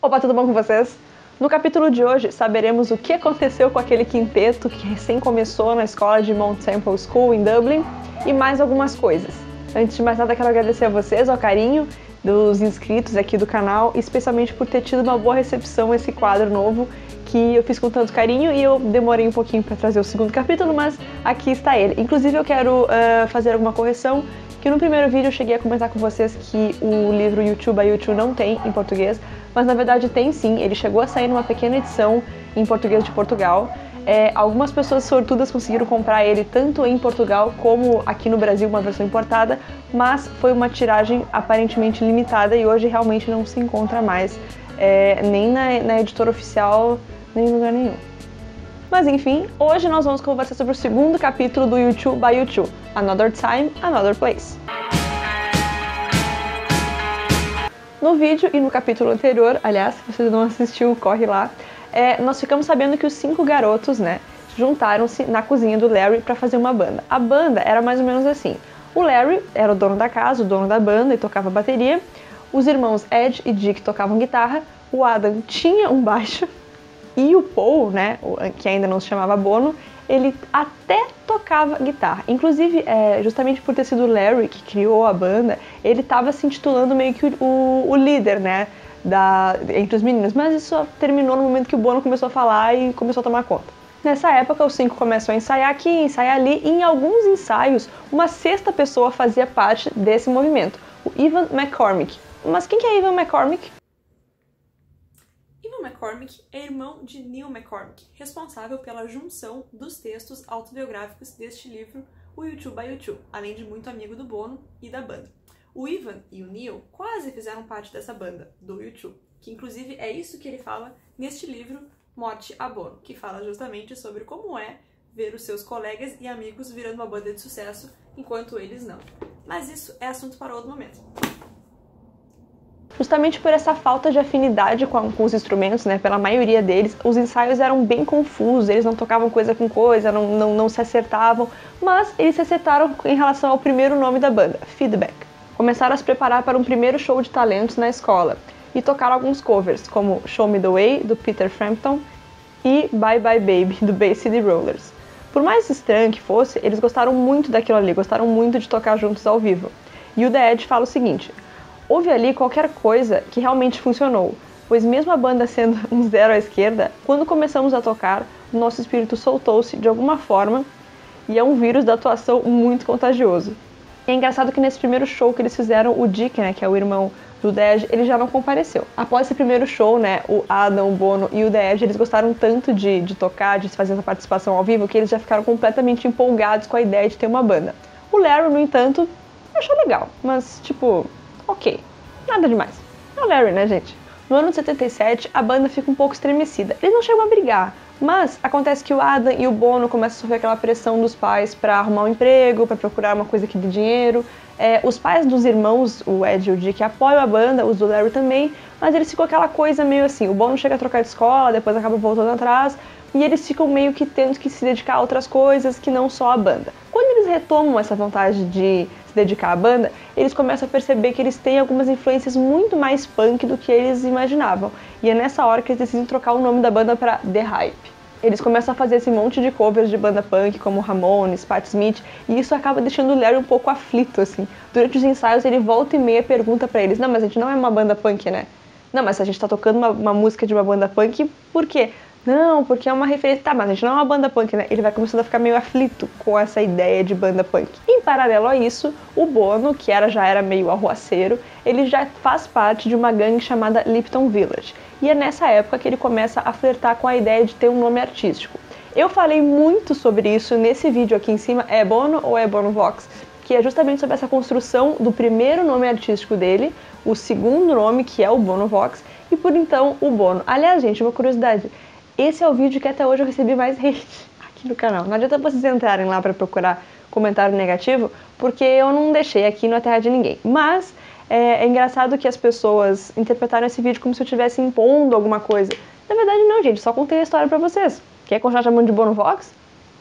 Opa, tudo bom com vocês? No capítulo de hoje, saberemos o que aconteceu com aquele quinteto que recém começou na escola de Mount Temple School em Dublin e mais algumas coisas. Antes de mais nada, quero agradecer a vocês, ao carinho dos inscritos aqui do canal, especialmente por ter tido uma boa recepção esse quadro novo que eu fiz com tanto carinho e eu demorei um pouquinho para trazer o segundo capítulo, mas aqui está ele. Inclusive eu quero fazer alguma correção, que no primeiro vídeo eu cheguei a comentar com vocês que o livro YouTube by YouTube não tem em português, mas na verdade tem sim, ele chegou a sair numa pequena edição em português de Portugal. Algumas pessoas sortudas conseguiram comprar ele tanto em Portugal como aqui no Brasil, uma versão importada, mas foi uma tiragem aparentemente limitada e hoje realmente não se encontra mais, nem na editora oficial, nem em lugar nenhum. Mas enfim, hoje nós vamos conversar sobre o segundo capítulo do YouTube by YouTube, Another Time, Another Place. No vídeo e no capítulo anterior, aliás, se você não assistiu, corre lá, nós ficamos sabendo que os 5 garotos, juntaram-se na cozinha do Larry para fazer uma banda. A banda era mais ou menos assim: o Larry era o dono da casa, o dono da banda e tocava bateria, os irmãos Ed e Dick tocavam guitarra, o Adam tinha um baixo e o Paul, que ainda não se chamava Bono, ele até tocava guitarra. Inclusive, justamente por ter sido o Larry que criou a banda, ele estava se intitulando meio que o líder, entre os meninos. Mas isso só terminou no momento que o Bono começou a falar e começou a tomar conta. Nessa época, os 5 começam a ensaiar aqui, ensaiar ali, e em alguns ensaios, uma 6ª pessoa fazia parte desse movimento, o Evan McCormick. Mas quem que é Evan McCormick? Evan McCormick é irmão de Neil McCormick, responsável pela junção dos textos autobiográficos deste livro, o YouTube by YouTube, além de muito amigo do Bono e da banda. O Evan e o Neil quase fizeram parte dessa banda, do YouTube, que inclusive é isso que ele fala neste livro, Morte a Bono, que fala justamente sobre como é ver os seus colegas e amigos virando uma banda de sucesso, enquanto eles não. Mas isso é assunto para outro momento. Justamente por essa falta de afinidade com os instrumentos, pela maioria deles, os ensaios eram bem confusos, eles não tocavam coisa com coisa, não se acertavam, mas eles se acertaram em relação ao primeiro nome da banda, Feedback. Começaram a se preparar para um primeiro show de talentos na escola e tocaram alguns covers, como Show Me The Way, do Peter Frampton, e Bye Bye Baby, do Bay City Rollers. Por mais estranho que fosse, eles gostaram muito daquilo ali, gostaram muito de tocar juntos ao vivo. E o The Edge fala o seguinte: houve ali qualquer coisa que realmente funcionou, pois mesmo a banda sendo um zero à esquerda, quando começamos a tocar, o nosso espírito soltou-se de alguma forma e é um vírus da atuação muito contagioso. E é engraçado que nesse primeiro show que eles fizeram, o Dick, que é o irmão do The Edge, ele já não compareceu. Após esse primeiro show, o Adam, o Bono e o The Edge, eles gostaram tanto de tocar, de fazer essa participação ao vivo, que eles já ficaram completamente empolgados com a ideia de ter uma banda. O Larry, no entanto, achou legal, mas ok, nada demais. É o Larry, gente? No ano de 77, a banda fica um pouco estremecida. Eles não chegam a brigar, mas acontece que o Adam e o Bono começam a sofrer aquela pressão dos pais para arrumar um emprego, para procurar uma coisa que dê dinheiro. Os pais dos irmãos, o Ed e o Dick, apoiam a banda, os do Larry também, mas eles ficam aquela coisa meio assim, o Bono chega a trocar de escola, depois acaba voltando atrás, e eles ficam meio que tendo que se dedicar a outras coisas que não só a banda. Quando eles retomam essa vontade de se dedicar à banda, eles começam a perceber que eles têm algumas influências muito mais punk do que eles imaginavam. E é nessa hora que eles decidem trocar o nome da banda para The Hype. Eles começam a fazer esse monte de covers de banda punk, como Ramones, Patti Smith, e isso acaba deixando o Larry um pouco aflito, assim. Durante os ensaios, ele volta e meia pergunta pra eles: não, mas a gente não é uma banda punk, Não, mas a gente tá tocando uma música de uma banda punk, por quê? Não, porque é uma referência. Tá, mas a gente não é uma banda punk, Ele vai começando a ficar meio aflito com essa ideia de banda punk. Em paralelo a isso, o Bono, que já era meio arruaceiro, ele já faz parte de uma gangue chamada Lipton Village. E é nessa época que ele começa a flertar com a ideia de ter um nome artístico. Eu falei muito sobre isso nesse vídeo aqui em cima, é Bono ou é Bono Vox? Que é justamente sobre essa construção do primeiro nome artístico dele, o segundo nome, que é o Bono Vox, e por então o Bono. Aliás, gente, uma curiosidade, esse é o vídeo que até hoje eu recebi mais hate aqui no canal. Não adianta vocês entrarem lá para procurar comentário negativo, porque eu não deixei aqui na terra de ninguém. Mas é engraçado que as pessoas interpretaram esse vídeo como se eu estivesse impondo alguma coisa. Na verdade não, gente, só contei a história pra vocês. Quer continuar chamando de Bono Vox?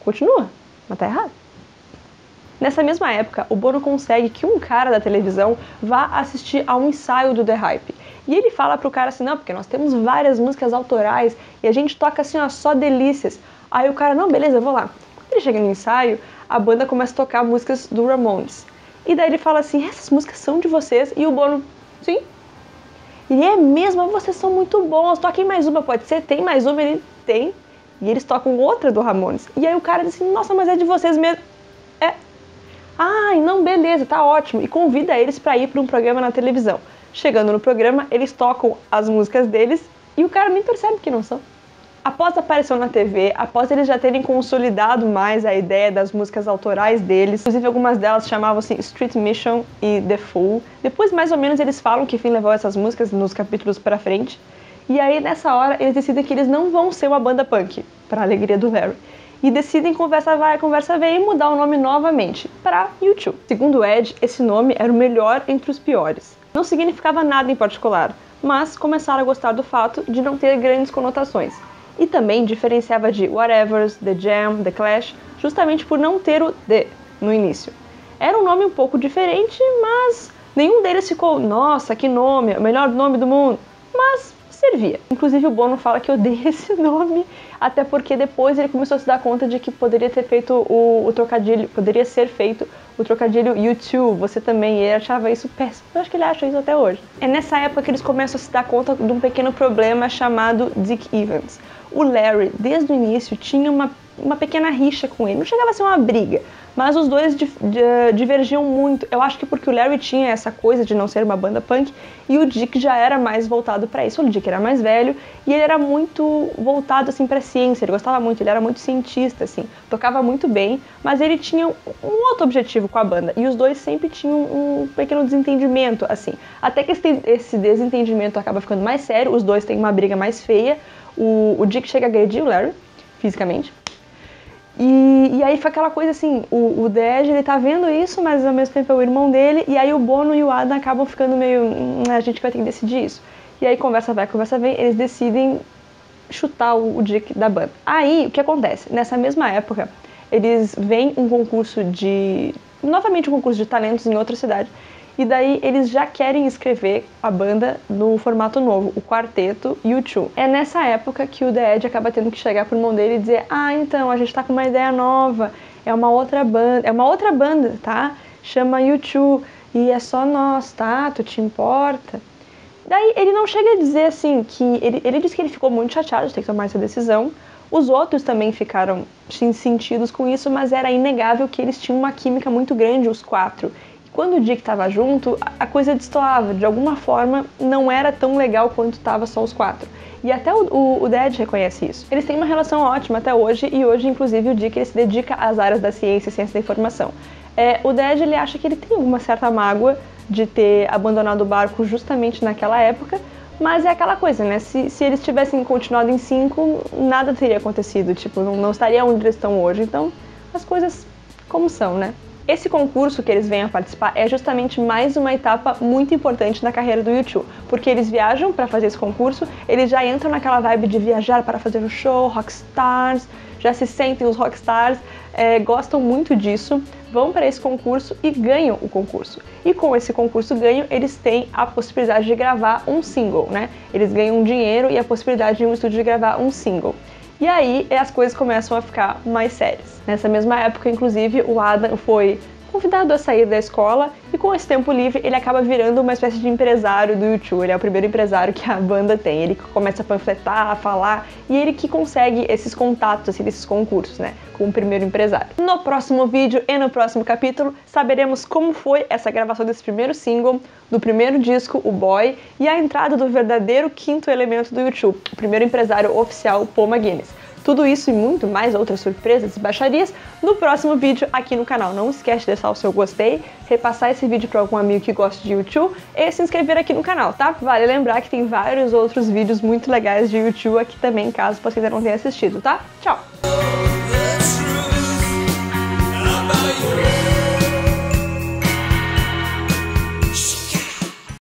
Continua, mas tá errado. Nessa mesma época, o Bono consegue que um cara da televisão vá assistir a um ensaio do The Hype. E ele fala pro cara assim, não, porque nós temos várias músicas autorais e a gente toca assim, ó, só delícias. Aí o cara, não, beleza, eu vou lá. Quando ele chega no ensaio, a banda começa a tocar músicas do Ramones. E daí ele fala assim, essas músicas são de vocês? E o Bono, sim. E é mesmo, vocês são muito bons, toquem mais uma, pode ser? Tem mais uma? Ele tem. E eles tocam outra do Ramones. E aí o cara diz assim, nossa, mas é de vocês mesmo. É. Ai, não, beleza, tá ótimo. E convida eles pra ir pra um programa na televisão. Chegando no programa, eles tocam as músicas deles e o cara nem percebe que não são. Após a aparição na TV, após eles já terem consolidado mais a ideia das músicas autorais deles, inclusive algumas delas chamavam-se Street Mission e The Fool, depois mais ou menos eles falam que fim levou essas músicas nos capítulos pra frente, e aí nessa hora eles decidem que eles não vão ser uma banda punk, pra alegria do Larry, e decidem, conversa vai, conversa vem, mudar o nome novamente, pra U2. Segundo Ed, esse nome era o melhor entre os piores. Não significava nada em particular, mas começaram a gostar do fato de não ter grandes conotações. E também diferenciava de Whatevers, The Jam, The Clash, justamente por não ter o The no início. Era um nome um pouco diferente, mas nenhum deles ficou, nossa, que nome, o melhor nome do mundo, mas servia. Inclusive o Bono fala que odeia esse nome, até porque depois ele começou a se dar conta de que poderia ter feito o trocadilho, poderia ser feito o trocadilho U2, você também, e ele achava isso péssimo. Eu acho que ele acha isso até hoje. É nessa época que eles começam a se dar conta de um pequeno problema chamado Dick Evans. O Larry, desde o início, tinha uma pequena rixa com ele. Não chegava a ser uma briga, mas os dois divergiam muito. Eu acho que porque o Larry tinha essa coisa de não ser uma banda punk e o Dick já era mais voltado para isso. O Dick era mais velho e ele era muito voltado assim para ciência. Ele gostava muito, ele era muito cientista, assim, tocava muito bem, mas ele tinha um outro objetivo com a banda e os dois sempre tinham um pequeno desentendimento, assim. Até que esse desentendimento acaba ficando mais sério. Os dois têm uma briga mais feia. O Dick chega a agredir o Larry, fisicamente. E aí foi aquela coisa assim, o Dej, ele tá vendo isso, mas ao mesmo tempo é o irmão dele, e aí o Bono e o Adam acabam ficando meio, a gente vai ter que decidir isso. E aí conversa vai, conversa vem, eles decidem chutar o Dick da banda. Aí, o que acontece? Nessa mesma época, eles veem um concurso novamente um concurso de talentos em outra cidade, e daí eles já querem escrever a banda no formato novo, o quarteto U2. É nessa época que o The Edge acaba tendo que chegar pro irmão dele e dizer, então, a gente tá com uma ideia nova, é uma outra banda, tá? Chama U2, e é só nós, tá? Tu te importa? Daí ele não chega a dizer assim, que ele diz que ele ficou muito chateado de ter que tomar essa decisão. Os outros também ficaram sentidos com isso, mas era inegável que eles tinham uma química muito grande, os quatro. Quando o Dick estava junto, a coisa destoava, de alguma forma não era tão legal quanto estava só os quatro. E até o Dej reconhece isso. Eles têm uma relação ótima até hoje, e hoje, inclusive, o Dick ele se dedica às áreas da ciência e ciência da informação. O Dej ele acha que ele tem alguma certa mágoa de ter abandonado o barco justamente naquela época, mas é aquela coisa, né? Se eles tivessem continuado em 5, nada teria acontecido, tipo, não estaria onde eles estão hoje. Então, as coisas como são, né? Esse concurso que eles vêm a participar é justamente mais uma etapa muito importante na carreira do U2, porque eles viajam para fazer esse concurso, eles já entram naquela vibe de viajar para fazer o show, rockstars, já se sentem os rockstars, gostam muito disso, vão para esse concurso e ganham o concurso. E com esse concurso ganho, eles têm a possibilidade de gravar um single, né? Eles ganham dinheiro e a possibilidade de um estúdio de gravar um single. E aí as coisas começam a ficar mais sérias. Nessa mesma época, inclusive, o Adam foi convidado a sair da escola e com esse tempo livre ele acaba virando uma espécie de empresário do U2. Ele é o primeiro empresário que a banda tem. Ele começa a panfletar, a falar, e ele que consegue esses contatos, assim, desses concursos, né, com o primeiro empresário. No próximo vídeo e no próximo capítulo saberemos como foi essa gravação desse primeiro single, do primeiro disco, o Boy, e a entrada do verdadeiro quinto elemento do U2, o primeiro empresário oficial, Paul McGuinness. Tudo isso e muito mais outras surpresas e baixarias no próximo vídeo aqui no canal. Não esquece de deixar o seu gostei, repassar esse vídeo para algum amigo que gosta de U2 e se inscrever aqui no canal, tá? Vale lembrar que tem vários outros vídeos muito legais de U2 aqui também, caso você ainda não tenha assistido, tá? Tchau!